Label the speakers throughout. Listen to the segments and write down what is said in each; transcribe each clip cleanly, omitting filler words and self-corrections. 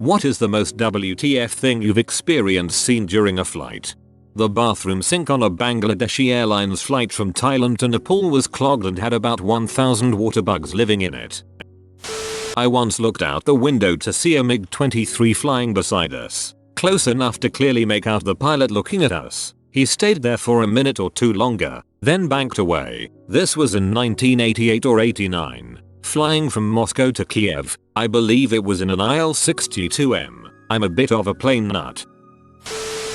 Speaker 1: What is the most WTF thing you've experienced seen during a flight? The bathroom sink on a Bangladeshi Airlines flight from Thailand to Nepal was clogged and had about 1,000 water bugs living in it. I once looked out the window to see a MiG-23 flying beside us, close enough to clearly make out the pilot looking at us. He stayed there for a minute or two longer, then banked away. This was in 1988 or 89. Flying from Moscow to Kiev, I believe it was in an IL-62M. I'm a bit of a plane nut.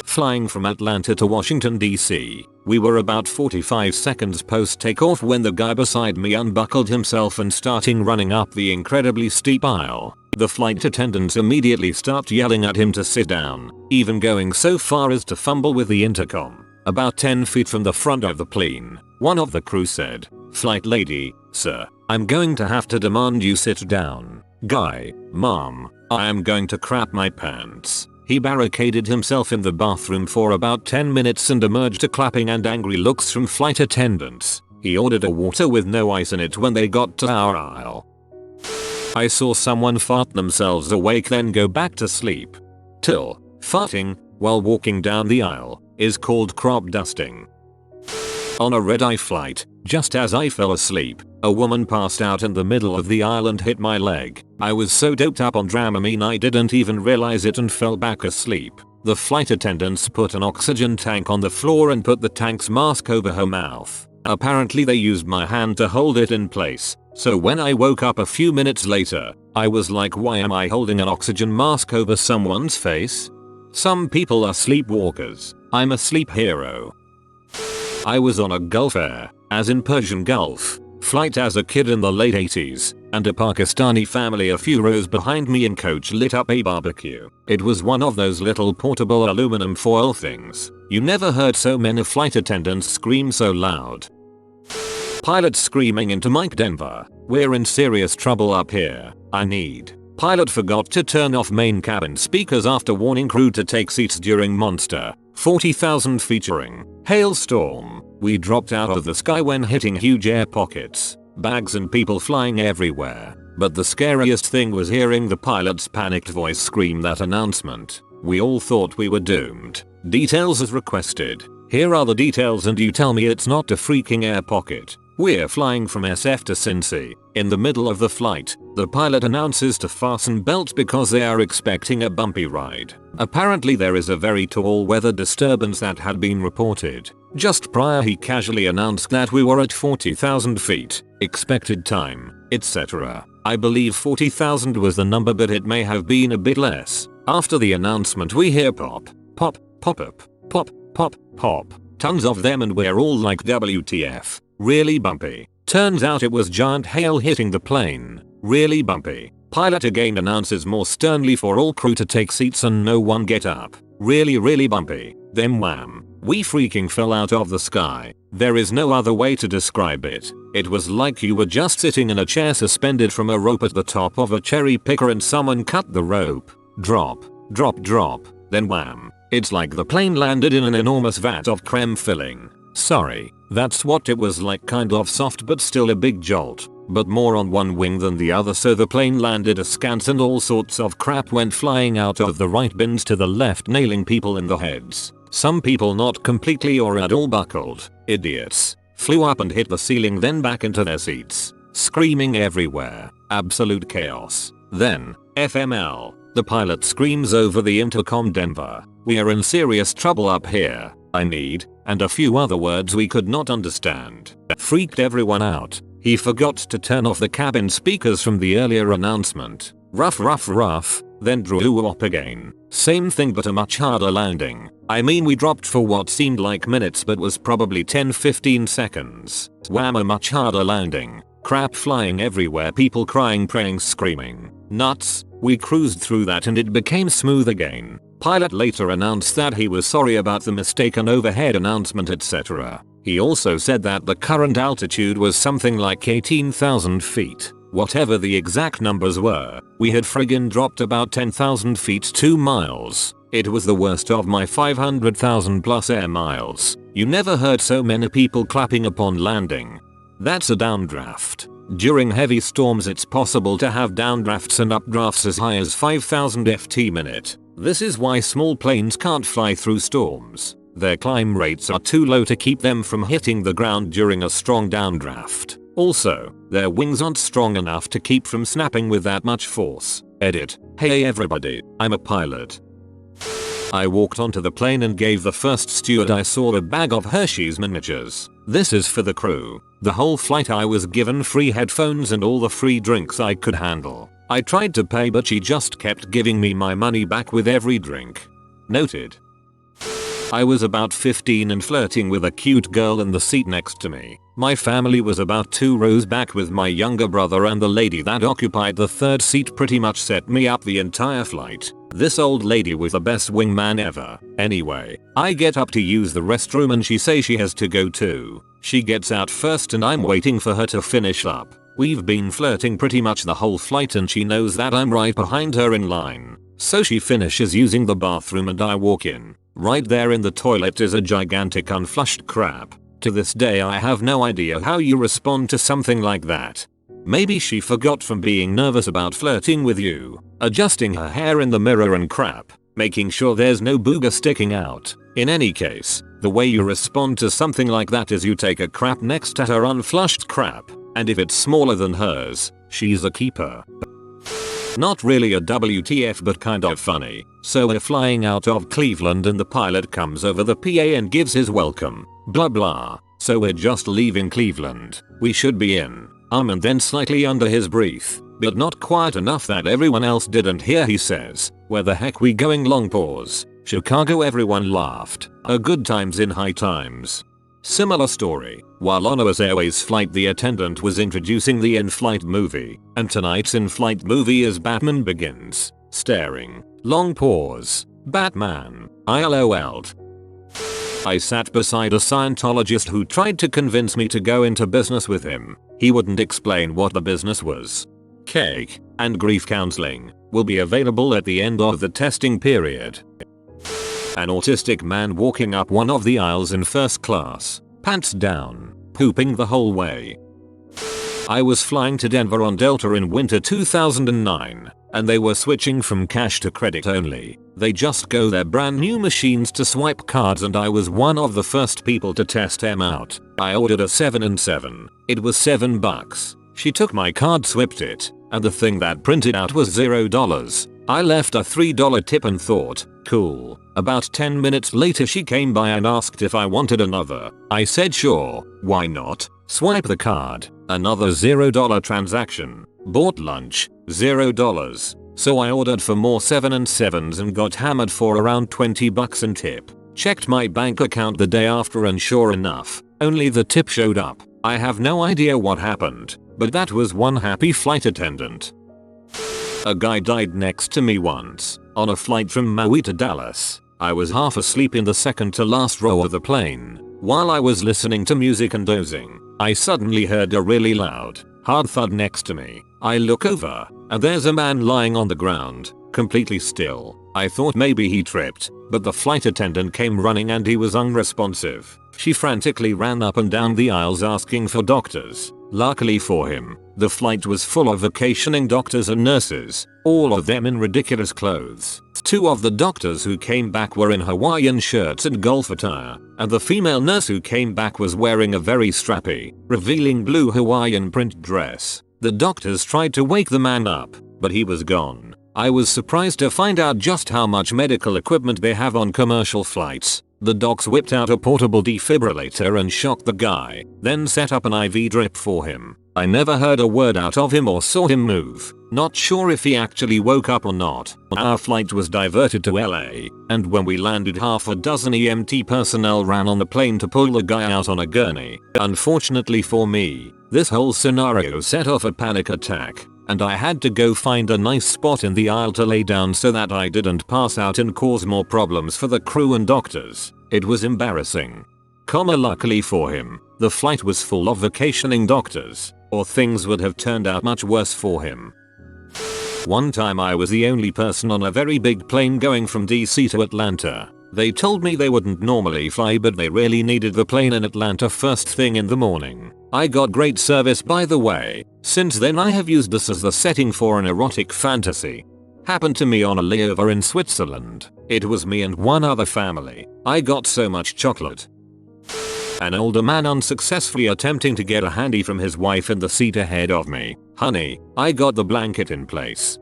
Speaker 1: Flying from Atlanta to Washington DC, we were about 45 seconds post takeoff when the guy beside me unbuckled himself and started running up the incredibly steep aisle. The flight attendants immediately start yelling at him to sit down, even going so far as to fumble with the intercom. About 10 feet from the front of the plane, one of the crew said, "Flight lady, sir, I'm going to have to demand you sit down." Guy, "Mom, I am going to crap my pants." He barricaded himself in the bathroom for about 10 minutes and emerged to clapping and angry looks from flight attendants. He ordered a water with no ice in it when they got to our aisle. I saw someone fart themselves awake then go back to sleep. Farting, while walking down the aisle, is called crop dusting. On a red-eye flight, just as I fell asleep, a woman passed out in the middle of the aisle and hit my leg. I was so doped up on Dramamine I didn't even realize it and fell back asleep. The flight attendants put an oxygen tank on the floor and put the tank's mask over her mouth. Apparently they used my hand to hold it in place, so when I woke up a few minutes later, I was like, why am I holding an oxygen mask over someone's face? Some people are sleepwalkers. I'm a sleep hero. I was on a Gulf Air, as in Persian Gulf, flight as a kid in the late 80s, and a Pakistani family a few rows behind me in coach lit up a barbecue. It was one of those little portable aluminum foil things. You never heard so many flight attendants scream so loud. Pilot screaming into mic Denver, "We're in serious trouble up here, I need." Pilot forgot to turn off main cabin speakers after warning crew to take seats during Monster 40,000 featuring hailstorm. We dropped out of the sky when hitting huge air pockets, bags and people flying everywhere. But the scariest thing was hearing the pilot's panicked voice scream that announcement. We all thought we were doomed. Details as requested. Here are the details and you tell me it's not a freaking air pocket. We're flying from SF to Cincy. In the middle of the flight, the pilot announces to fasten belts because they are expecting a bumpy ride. Apparently there is a very tall weather disturbance that had been reported. Just prior he casually announced that we were at 40,000 feet, expected time, etc. I believe 40,000 was the number but it may have been a bit less. After the announcement we hear pop, pop, pop up, pop, pop, pop. Tons of them and we're all like WTF. Really bumpy. Turns out it was giant hail hitting the plane. Really bumpy. Pilot again announces more sternly for all crew to take seats and no one get up. Really bumpy. Then wham. We freaking fell out of the sky. There is no other way to describe it. It was like you were just sitting in a chair suspended from a rope at the top of a cherry picker and someone cut the rope. Drop, drop, drop. Then wham. It's like the plane landed in an enormous vat of creme filling. Sorry, that's what it was like, kind of soft but still a big jolt, but more on one wing than the other, so the plane landed askance and all sorts of crap went flying out of the right bins to the left, nailing people in the heads. Some people not completely or at all buckled, idiots, flew up and hit the ceiling then back into their seats, screaming everywhere, absolute chaos. Then, FML, the pilot screams over the intercom, "Denver, we are in serious trouble up here, I need," and a few other words we could not understand. Freaked everyone out. He forgot to turn off the cabin speakers from the earlier announcement. Rough, then drew up again. Same thing but a much harder landing. I mean we dropped for what seemed like minutes but was probably 10-15 seconds. Wham, a much harder landing. Crap flying everywhere, people crying, praying, screaming. Nuts. We cruised through that and it became smooth again. Pilot later announced that he was sorry about the mistaken overhead announcement, etc. He also said that the current altitude was something like 18,000 feet. Whatever the exact numbers were, we had friggin' dropped about 10,000 feet 2 miles. It was the worst of my 500,000 plus air miles. You never heard so many people clapping upon landing. That's a downdraft. During heavy storms it's possible to have downdrafts and updrafts as high as 5,000 ft/min. This is why small planes can't fly through storms. Their climb rates are too low to keep them from hitting the ground during a strong downdraft. Also, their wings aren't strong enough to keep from snapping with that much force. Edit. Hey everybody, I'm a pilot. I walked onto the plane and gave the first steward I saw a bag of Hershey's miniatures. This is for the crew. The whole flight I was given free headphones and all the free drinks I could handle. I tried to pay but she just kept giving me my money back with every drink. Noted. I was about 15 and flirting with a cute girl in the seat next to me. My family was about 2 rows back with my younger brother, and the lady that occupied the third seat pretty much set me up the entire flight. This old lady was the best wingman ever. Anyway, I get up to use the restroom and she says she has to go too. She gets out first and I'm waiting for her to finish up. We've been flirting pretty much the whole flight and she knows that I'm right behind her in line. So she finishes using the bathroom and I walk in. Right there in the toilet is a gigantic unflushed crap. To this day I have no idea how you respond to something like that. Maybe she forgot from being nervous about flirting with you. Adjusting her hair in the mirror and crap. Making sure there's no booger sticking out. In any case, the way you respond to something like that is you take a crap next to her unflushed crap. And if it's smaller than hers, she's a keeper. Not really a WTF but kind of funny. So we're flying out of Cleveland and the pilot comes over the PA and gives his welcome. Blah blah. So we're just leaving Cleveland. We should be in. And then slightly under his breath, but not quiet enough that everyone else didn't hear, he says, "Where the heck we going?" Long pause. Chicago. Everyone laughed. A good times in high times. Similar story. While on a US Airways flight the attendant was introducing the in-flight movie, and tonight's in-flight movie is Batman Begins. Staring. Long pause. Batman. I LOL'd. I sat beside a Scientologist who tried to convince me to go into business with him. He wouldn't explain what the business was. Cake and grief counseling will be available at the end of the testing period. An autistic man walking up one of the aisles in first class, pants down, pooping the whole way. I was flying to Denver on Delta in winter 2009, and they were switching from cash to credit only. They just go their brand new machines to swipe cards and I was one of the first people to test them out. I ordered a 7 and 7. It was $7. She took my card, swiped it, and the thing that printed out was $0. I left a $3 tip and thought, cool. About 10 minutes later she came by and asked if I wanted another. I said sure, why not? Swipe the card. Another $0 transaction. Bought lunch. $0. So I ordered for more 7 and 7s and got hammered for around $20 in tip. Checked my bank account the day after and sure enough, only the tip showed up. I have no idea what happened, but that was one happy flight attendant. A guy died next to me once, on a flight from Maui to Dallas. I was half asleep in the second to last row of the plane. While I was listening to music and dozing, I suddenly heard a really loud, hard thud next to me. I look over, and there's a man lying on the ground, completely still. I thought maybe he tripped, but the flight attendant came running and he was unresponsive. She frantically ran up and down the aisles asking for doctors. Luckily for him, the flight was full of vacationing doctors and nurses, all of them in ridiculous clothes. 2 of the doctors who came back were in Hawaiian shirts and golf attire, and the female nurse who came back was wearing a very strappy, revealing blue Hawaiian print dress. The doctors tried to wake the man up, but he was gone. I was surprised to find out just how much medical equipment they have on commercial flights. The docs whipped out a portable defibrillator and shocked the guy, then set up an IV drip for him. I never heard a word out of him or saw him move. Not sure if he actually woke up or not. Our flight was diverted to LA, and when we landed half a dozen EMT personnel ran on the plane to pull the guy out on a gurney. Unfortunately for me, this whole scenario set off a panic attack, and I had to go find a nice spot in the aisle to lay down so that I didn't pass out and cause more problems for the crew and doctors. It was embarrassing. Luckily for him, the flight was full of vacationing doctors, or things would have turned out much worse for him. One time I was the only person on a very big plane going from DC to Atlanta. They told me they wouldn't normally fly but they really needed the plane in Atlanta first thing in the morning. I got great service by the way, Since then I have used this as the setting for an erotic fantasy. Happened to me on a layover in Switzerland. It was me and one other family. I got so much chocolate. An older man unsuccessfully attempting to get a handy from his wife in the seat ahead of me. Honey, I got the blanket in place.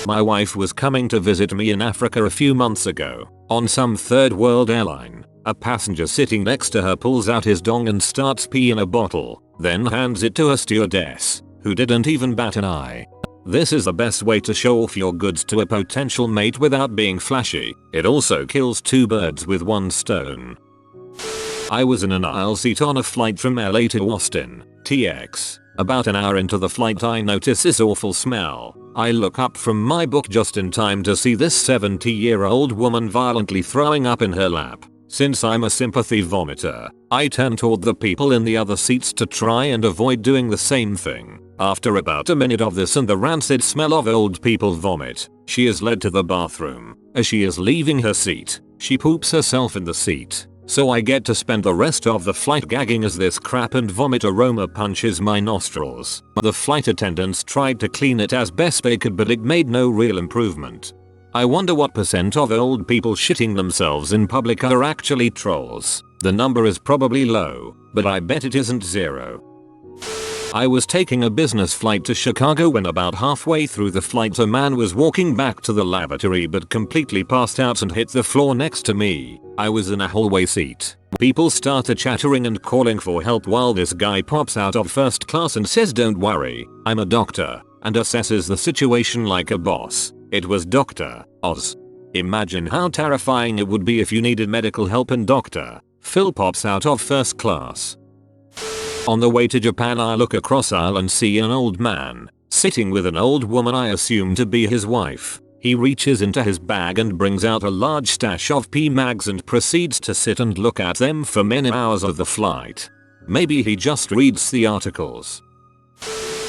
Speaker 1: My wife was coming to visit me in Africa a few months ago. On some third world airline, a passenger sitting next to her pulls out his dong and starts pee in a bottle, then hands it to a stewardess, who didn't even bat an eye. This is the best way to show off your goods to a potential mate without being flashy. It also kills two birds with one stone. I was in an aisle seat on a flight from LA to Austin, TX. About an hour into the flight I notice this awful smell. I look up from my book just in time to see this 70-year-old woman violently throwing up in her lap. Since I'm a sympathy vomiter, I turn toward the people in the other seats to try and avoid doing the same thing. After about a minute of this and the rancid smell of old people vomit, she is led to the bathroom. As she is leaving her seat, she poops herself in the seat. So I get to spend the rest of the flight gagging as this crap and vomit aroma punches my nostrils. The flight attendants tried to clean it as best they could, but it made no real improvement. I wonder what % of old people shitting themselves in public are actually trolls. The number is probably low, but I bet it isn't zero. I was taking a business flight to Chicago when about halfway through the flight a man was walking back to the lavatory but completely passed out and hit the floor next to me. I was in a hallway seat. People started chattering and calling for help while this guy pops out of first class and says, "Don't worry, I'm a doctor," and assesses the situation like a boss. It was Dr. Oz. Imagine how terrifying it would be if you needed medical help and Dr. Phil pops out of first class. On the way to Japan I look across aisle and see an old man sitting with an old woman I assume to be his wife. He reaches into his bag and brings out a large stash of PMags and proceeds to sit and look at them for many hours of the flight. Maybe he just reads the articles.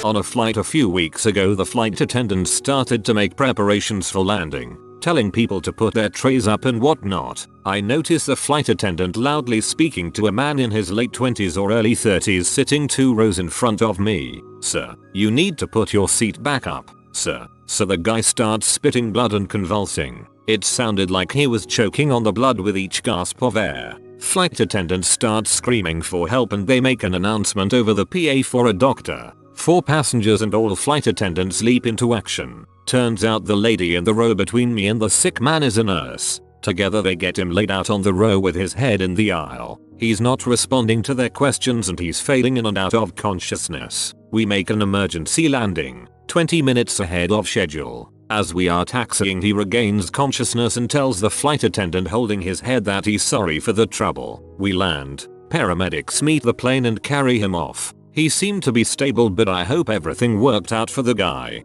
Speaker 1: On a flight a few weeks ago the flight attendants started to make preparations for landing, telling people to put their trays up and whatnot. I notice the flight attendant loudly speaking to a man in his late 20s or early 30s sitting 2 rows in front of me. "Sir, you need to put your seat back up, sir." So the guy starts spitting blood and convulsing. It sounded like he was choking on the blood with each gasp of air. Flight attendants start screaming for help and they make an announcement over the PA for a doctor. 4 passengers and all flight attendants leap into action. Turns out the lady in the row between me and the sick man is a nurse. Together they get him laid out on the row with his head in the aisle. He's not responding to their questions and he's fading in and out of consciousness. We make an emergency landing, 20 minutes ahead of schedule. As we are taxiing he regains consciousness and tells the flight attendant holding his head that he's sorry for the trouble. We land. Paramedics meet the plane and carry him off. He seemed to be stable, but I hope everything worked out for the guy.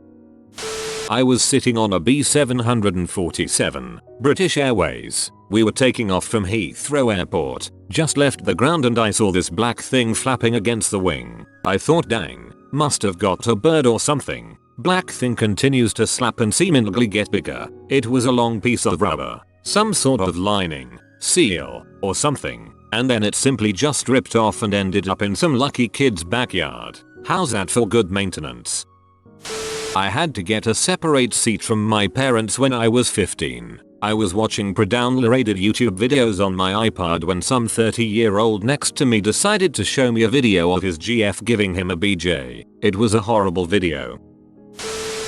Speaker 1: I was sitting on a B747, British Airways. We were taking off from Heathrow Airport, just left the ground and I saw this black thing flapping against the wing. I thought, dang, must have got a bird or something. Black thing continues to slap and seemingly get bigger. It was a long piece of rubber, some sort of lining, seal, or something. And then it simply just ripped off and ended up in some lucky kid's backyard. How's that for good maintenance? I had to get a separate seat from my parents when I was 15. I was watching pre-downloaded YouTube videos on my iPod when some 30-year-old next to me decided to show me a video of his GF giving him a BJ. It was a horrible video.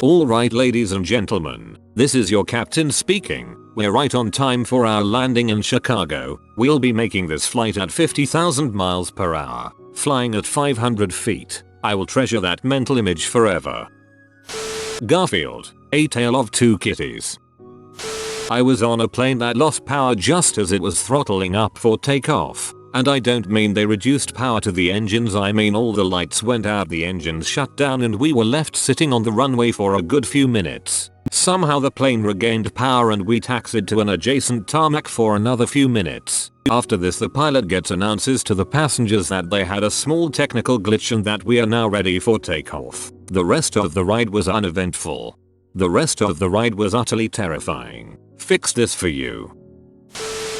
Speaker 1: Alright ladies and gentlemen, this is your captain speaking. We're right on time for our landing in Chicago. We'll be making this flight at 50,000 miles per hour, flying at 500 feet. I will treasure that mental image forever. Garfield, A Tale of Two Kitties. I was on a plane that lost power just as it was throttling up for takeoff. And I don't mean they reduced power to the engines, I mean all the lights went out, the engines shut down and we were left sitting on the runway for a good few minutes. Somehow the plane regained power and we taxied to an adjacent tarmac for another few minutes. After this the pilot announces to the passengers that they had a small technical glitch and that we are now ready for takeoff. The rest of the ride was uneventful. The rest of the ride was utterly terrifying. Fix this for you.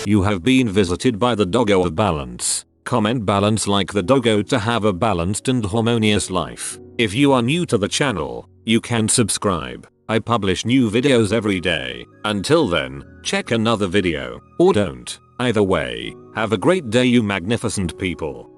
Speaker 1: You have been visited by the doggo of balance. comment balance like the doggo to have a balanced and harmonious life. If you are new to the channel, you can subscribe. I publish new videos every day. Until then, check another video, or don't. Either way, have a great day you magnificent people.